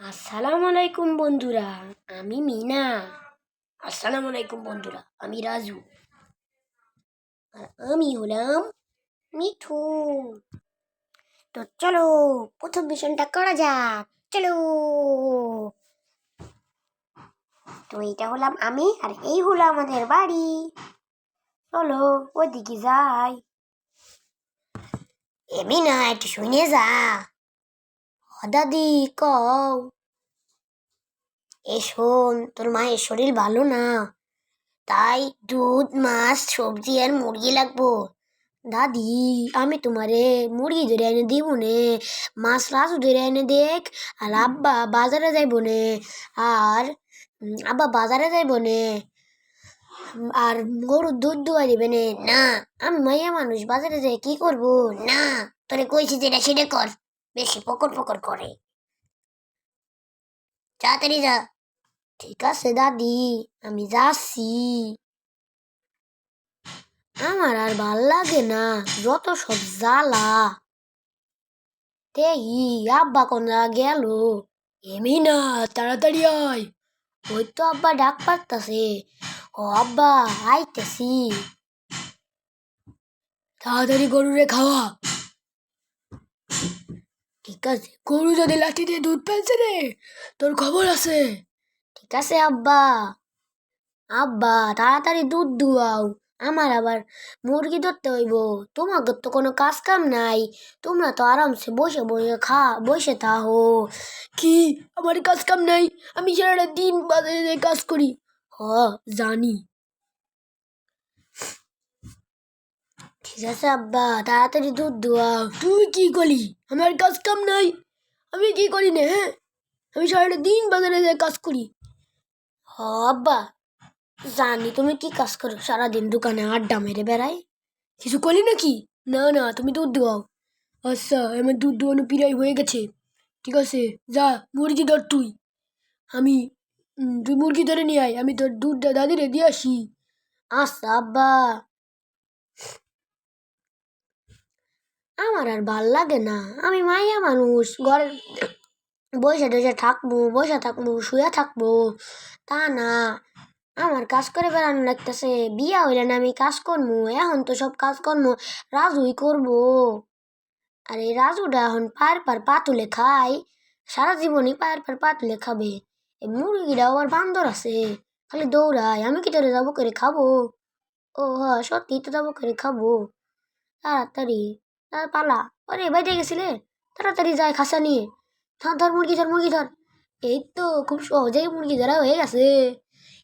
আসসালামু আলাইকুম বন্ধুরা, আমি মিনা। আসসালামু আলাইকুম বন্ধুরা, আমি রাজু। আর আমি হলাম মিঠু। তো চলো প্রথম মিশনটা করা যাক। চলো। তো এইটা হলাম আমি, আর এই হলো আমাদের বাড়ি। চলো ওইদিকে যাই। মিনা, একটু শুনে যা। দাদি কও। শোন, তোর মায়ের শরীর ভালো না, তাই দুধ, মাছ, সবজি আর মুরগি লাগবো। দাদি, আমি তোমারে মুরগি ধরে এনে দিব নে, মাছ রাজু ধরে এনে দেখ। আর আব্বা বাজারে যাইব নে। আর আব্বা বাজারে যাইব নে। আর গরুর দুধ দুয়া দিবে নে। না, আমি মাইয়া মানুষ, বাজারে যাই কি করব? না, তোরে কইছি যেটা সেটা কর। বেশি পকর পকর করে। তাড়াতাড়ি যা। ঠিক আছে দাদি, আমি যাচ্ছি। আমার আর ভাল লাগে না, যত সব জ্বালা। দেখি আব্বা কোন গেল। না, তাড়াতাড়ি আয়। ওই তো আব্বা ডাক পারতাছে। ও আব্বা, আইতেছি। তাড়াতাড়ি গরুরে খাওয়া। ঠিক আছে, গরু যদি লাঠি দিয়ে দুধ ফেলছে রে, তোর খবর আছে। ঠিক আছে আব্বা। আব্বা, তাড়াতাড়ি দুধ দুয়াও। আমার আবার মুরগি ধরতে হইব। তোমাকে তো কোনো কাজ কাম নাই, তোমরা তো আরামসে বসে বসে বসে থাকো। কি আমার কাজ কাম নাই? আমি সারাটা দিন বাজারে কাজ করি। জানি। ঠিক আছে আব্বা, তাড়াতাড়ি দুধ দুয়াও। তুই কি করলি? আমার কাজ কাম নাই, আমি কি করি না? হ্যাঁ, আমি সারাটা দিন বাজারে কাজ করি। আব্বা, জানি তুমি কি কাজ করো, সারাদিন দোকানে আড্ডা মেরে বেড়াই। কিছু করলি নাকি? না না, তুমি দুধ দোয়াও। আচ্ছা, আমার দুধ দোয়ানো পিরাই হয়ে গেছে। ঠিক আছে, যা মুরগি ধর তুই। আমি তুই মুরগি ধরে নিয়ে আয়, আমি তোর দুধটা দাদিরে দিয়ে আসি। আচ্ছা আব্বা। আমার আর ভাল লাগে না, আমি মাইয়া মানুষ, ঘরে বসে টসে থাকবো, বসে থাকবো, শুয়ে থাকবো, তা না। আমার কাজ করে বেড়ানো লাগতেছে। বিয়া হইলে না আমি কাজ করবো? এখন তো সব কাজ কর্ম রাজুই করবো। আর এই রাজুটা এখন পায়ের পার পা তুলে খায়, সারা জীবনই পায়ের পার পা তুলে খাবে। এই মুরগিটাও আবার বান্দর আছে, খালি দৌড়ায়। আমি কি তোরে যাবো করে খাবো? ও হ্যাঁ, সত্যি তো যাবো করে খাবো। তাড়াতাড়ি পালা। আরে বাইরে গেছিলে, তাড়াতাড়ি যায় খাসা নিয়ে। ধর ধর মুরগি, ধর মুরগি ধর। এই তো খুব সহজেই মুরগি ধরা হয়ে গেছে।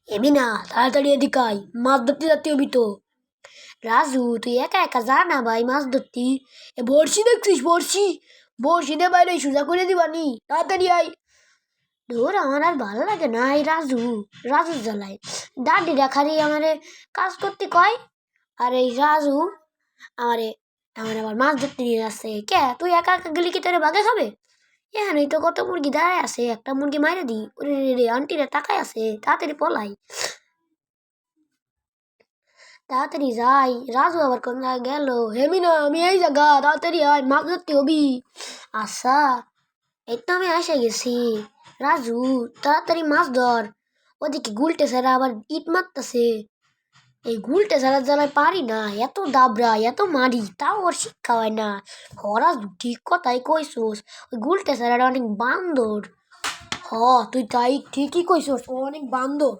এবি না, তাড়াতাড়ি এদিকে আয়, মাছ ধরতে যাতে হবি তো। রাজু, তুই একা একা যা না ভাই মাছ ধরতি। বড়শি দেখছিস? বড়শি, বড়শি দিয়ে বাইরে সোজা করে দিবানি। তাড়াতাড়ি আয়। ধর, আমার আর ভালো লাগে না এই রাজু। রাজুর জ্বালায় দাদিরা খালি আমারে কাজ করতে কয়, আর এই রাজু আমারে আমার আবার মাছ ধরতে নিয়ে যাচ্ছে। কে, তুই একা একা গেলি কি তোরে বাঘে খাবে? এখানেই তো কত মুরগি দাঁড়ায় আছে, একটা মুরগি মাইরে দি। ওরে রে রে, আন্টিরা তাকায় আছে, তাড়াতাড়ি পলাই। তাড়াতাড়ি যাই। রাজু আবার কোন জায়গায় গেল? হেমিনা, আমি এই জায়গা, তাড়াতাড়ি আয়, মাছ ধরতে হবি। আচ্ছা, এই তো আমি এসে গেছি। রাজু, তাড়াতাড়ি মাছ ধর। ওদিকে গুলটে ছাড়া আবার ইট মারতেছে। এই গুলটে ছাড়ার জ্বালায় পারি না, এত দাবড়াই, এত মারি, তাও ওর শিক্ষা হয় না। রাজু, ঠিক কথাই কইছোস, ওই গুলটে ছাড়াটা অনেক বান্দর। তুই তাই ঠিকই কইছোস, ও অনেক বান্দর।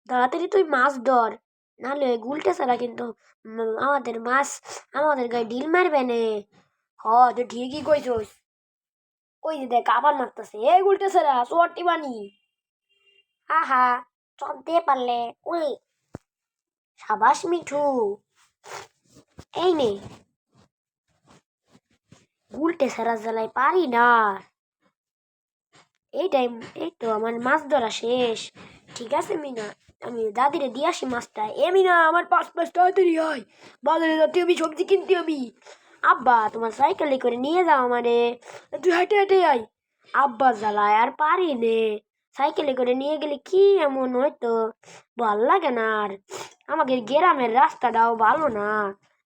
তাড়াতাড়ি তুই মাছ ধর, নাহলে গুলটে ছাড়া কিন্তু আমাদের মাছ আমাদের গায়ে ঢিল মারবে নে। তুই ঠিকই কইছোস। ওই যে দেখ আবার মারতেছে। এই গুলটে ছাড়া চোরটি বানি। আহা, চলতে পারলে ওই। সাবাস মিঠু, এই নে। গুলটে ছাড়া জ্বালায় পারি না। এই তো আমার মাছ ধরা শেষ। ঠিক আছে মিনা, আমি দাদিরে দিয়ে আসি মাছটা। মিনা, আমার পাঁচ পাঁচ তাড়াতাড়ি হয়, বাজারে যাতে আমি সবজি কিনতে হবি। আব্বা, তোমার সাইকেলে করে নিয়ে যাও আমারে। তুই হেঁটে হেঁটে আয়। আব্বা জ্বালায় আর পারি নে, সাইকেলে করে নিয়ে গেলে কি এমন হয়তো, ভাল লাগে না আর। আমাদের গ্রামের রাস্তাটাও ভালো না,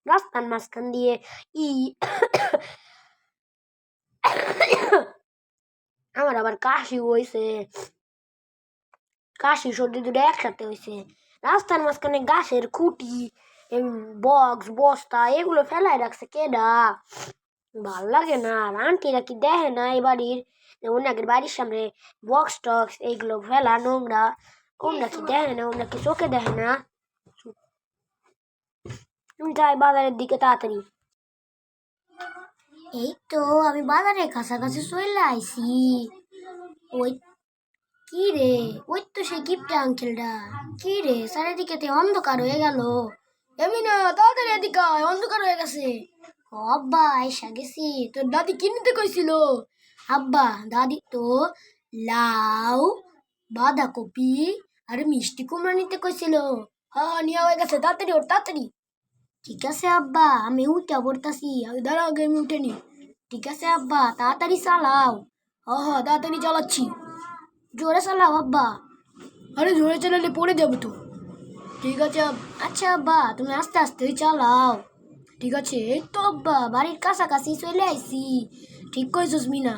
রাস্তার মাঝখান দিয়ে ই আমার আবার কাশি হয়েছে, কাশি সর্দি দুটো একসাথে হয়েছে। রাস্তার মাঝখানে গাছের খুঁটি, বক্স বস্তা এগুলো ফেলায় রাখছে কেডা, ভাল লাগে না। আর আন্টিরা কি দেখে না এই বাড়ির, ওনাদের বাড়ির সামনে বক্স টক্স এইগুলো ফেলা নোংরা, ওনারা কি দেখে না, ওনারা কি চোখে দেখে না? তুমি যাই বাজারের দিকে তাড়াতাড়ি। এই তো আমি বাজারের কাছাকাছি চলে আইছি। ওই কি রে, ওই তো সেই গিফট আঙ্কেলটা। কি রে, চারিদিকে অন্ধকার হয়ে গেল। এমনি না, তাড়াতাড়ি এদিকে আয়, অন্ধকার হয়ে গেছে। ও আব্বা, আইসা গেছি। তোর দাদি কিনতে কইছিল? আব্বা, দাদি তো লাউ, বাঁধাকপি আর মিষ্টি কুমড়া নিতে কইছিল। হ্যাঁ, নিয়ে হয়ে গেছে, তাড়াতাড়ি ওর, তাড়াতাড়ি। ঠিক আছে আব্বা, আমি উঠে পড়তাছি। আমি দাঁড়া, আগে আমি উঠে নি। ঠিক আছে আব্বা, তাড়াতাড়ি চালাও। হ্যাঁ তাড়াতাড়ি চালাচ্ছি। জোরে চালাও আব্বা। আরে জোরে চালালে পড়ে যাবো তো। ঠিক আছে আচ্ছা আব্বা, তুমি আস্তে আস্তেই চালাও। ঠিক আছে। এই তো আব্বা, বাড়ির কাছাকাছি চলে আইছি। ঠিক কইছস মিনা,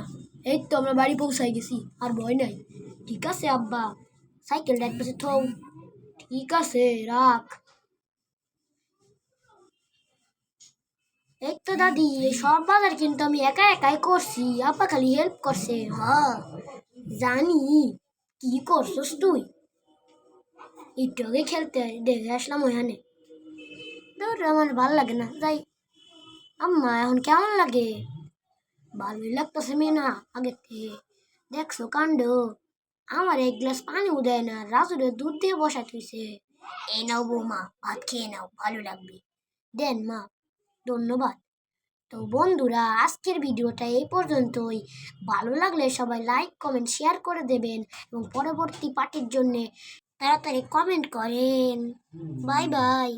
এই তো আমরা বাড়ি পৌঁছাই গেছি, আর ভয় নাই। ঠিক আছে আব্বা, সাইকেলটা এক পাশে থও। ঠিক আছে, রাখ। এই তো দাদি, এই সব বাজার কিন্তু আমি একা একাই করছি, আপা খালি হেল্প করছে। হ্যাঁ জানি। কি করছস তুই? একটু আগে খেলতে দেখে আসলাম ওখানে। ধর, আমার ভালো লাগে না, যাই। আম্মা এখন কেমন লাগে? ভালোই লাগতেছে মেয়ে না আগের থেকে। দেখছো কাণ্ড, আমার এক গ্লাস পানিও দেয় না, রাজুরে দুধ দিয়ে বসা থুইছে। এই নাও বৌমা, ভাত খেয়ে নাও, ভালো লাগবে। দেন মা, ধন্যবাদ। তো বন্ধুরা, আজকের ভিডিওটা এই পর্যন্তই। ভালো লাগলে সবাই লাইক কমেন্ট শেয়ার করে দেবেন এবং পরবর্তী পার্টির জন্য তাড়াতাড়ি কমেন্ট করেন। Bye bye.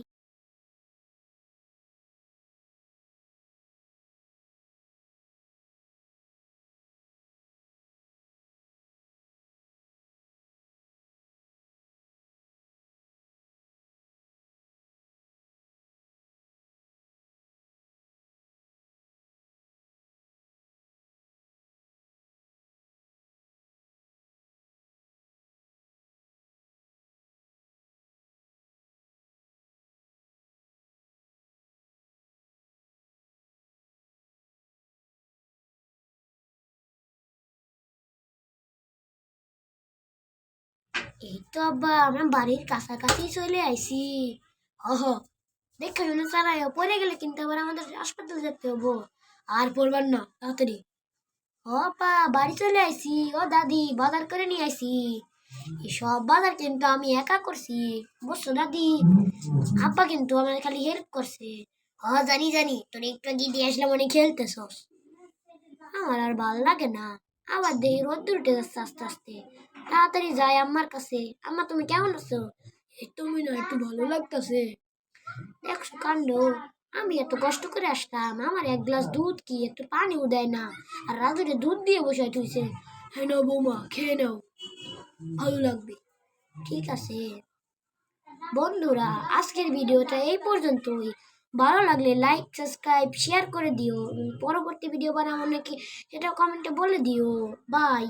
এই তো আব্বা, আমরা বাড়ির কাছাকাছি চলে আইছি। হ, দেখা শুনে চালাই, পরে গেলে কিন্তু আবার আমাদের হাসপাতাল যেতে হবো। আর পড়বার না, তাড়াতাড়ি। ও আপা, বাড়ি চলে আইছি। ও দাদি, বাজার করে নিয়ে আইছি। সব বাজার কিন্তু আমি একা করছি, বুঝছো দাদি? আপা কিন্তু আমার খালি হেল্প করছে। হ জানি জানি, তোর একটু আগে দিয়ে আসলাম, অনেক খেলতেছস। আমার আর ভাল লাগে না। আবার দেখি রোদ্দুর উঠে যাচ্ছে আস্তে আস্তে। তাড়াতাড়ি যাই আম্মার কাছে। আম্মা, তুমি কেমন আছো? এই তুমি না, একটু ভালো লাগতেছে। দেখছো কাণ্ড, আমি এত কষ্ট করে আসলাম, আমার এক গ্লাস দুধ কি একটু পানিও দেয় না, আর রাজুরে দুধ দিয়ে বসে তুইছে। হ্যাঁ নাও বৌমা, খেয়ে নাও, ভালো লাগবে। ঠিক আছে বন্ধুরা, আজকের ভিডিওটা এই পর্যন্তই। ভালো লাগলে লাইক সাবস্ক্রাইব শেয়ার করে দিও। পরবর্তী ভিডিও বানাবো নাকি সেটা কমেন্টে বলে দিও। বাই।